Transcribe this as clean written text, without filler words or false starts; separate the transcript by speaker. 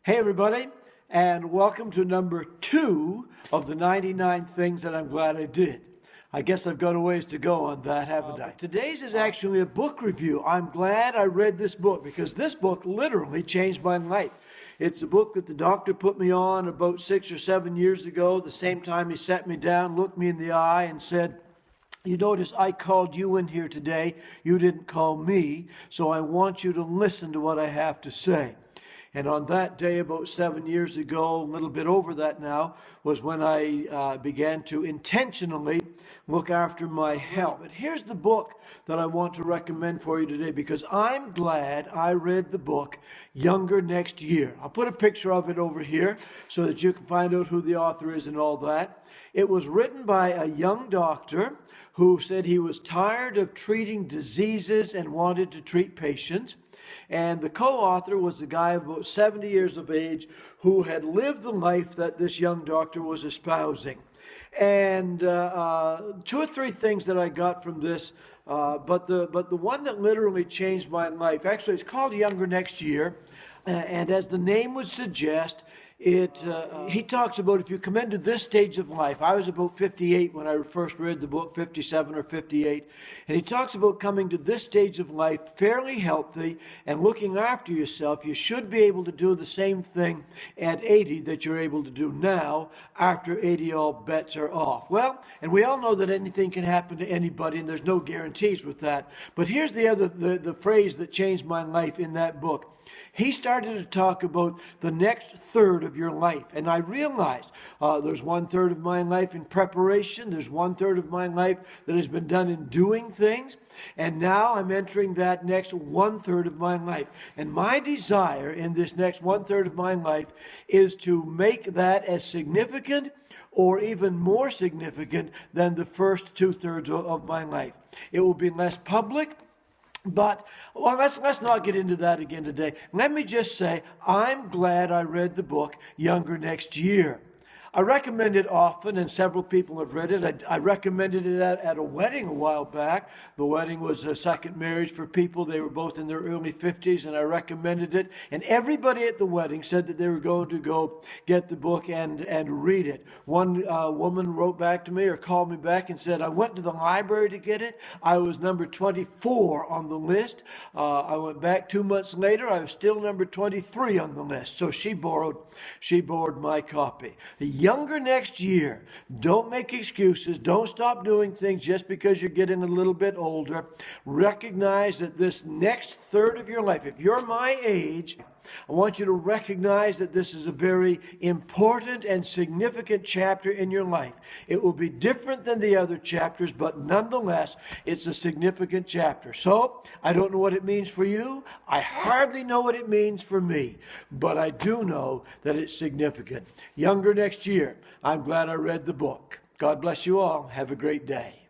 Speaker 1: Hey everybody, and welcome to number 2 of the 99 things that I'm glad I did. I guess I've got a ways to go on that, haven't I? Today's is actually a book review. I'm glad I read this book because this book literally changed my life. It's a book that the doctor put me on about 6 or 7 years ago, the same time he sat me down, looked me in the eye and said, "You notice I called you in here today. You didn't call me, so I want you to listen to what I have to say." And on that day, about 7 years ago, a little bit over that now, was when I began to intentionally look after my health. But here's the book that I want to recommend for you today because I'm glad I read the book Younger Next Year. I'll put a picture of it over here so that you can find out who the author is and all that. It was written by a young doctor who said he was tired of treating diseases and wanted to treat patients. And the co-author was a guy of about 70 years of age who had lived the life that this young doctor was espousing. And 2 or 3 things that I got from this, but the one that literally changed my life, actually it's called Younger Next Year, and as the name would suggest, he talks about if you come into this stage of life. I was about 58 when I first read the book, 57 or 58. And he talks about coming to this stage of life fairly healthy and looking after yourself. You should be able to do the same thing at 80 that you're able to do now. After 80, all bets are off. Well, and we all know that anything can happen to anybody, and there's no guarantees with that. But here's the phrase that changed my life in that book. He started to talk about the next third of your life. And I realized there's 1/3 of my life in preparation. There's 1/3 of my life that has been done in doing things. And now I'm entering that next 1/3 of my life. And my desire in this next 1/3 of my life is to make that as significant or even more significant than the first 2/3 of my life. It will be less public. But let's not get into that again today. Let me just say, I'm glad I read the book Younger Next Year. I recommend it often, and several people have read it. I recommended it at a wedding a while back. The wedding was a second marriage for people. They were both in their early 50s, and I recommended it. And everybody at the wedding said that they were going to go get the book and read it. One woman wrote back to me or called me back and said, "I went to the library to get it. I was number 24 on the list. I went back 2 months later. I was still number 23 on the list." So she borrowed my copy. Younger Next Year. Don't make excuses. Don't stop doing things just because you're getting a little bit older. Recognize that this next third of your life, if you're my age, I want you to recognize that this is a very important and significant chapter in your life. It will be different than the other chapters, but nonetheless, it's a significant chapter. So, I don't know what it means for you. I hardly know what it means for me, but I do know that it's significant. Younger Next Year. I'm glad I read the book. God bless you all. Have a great day.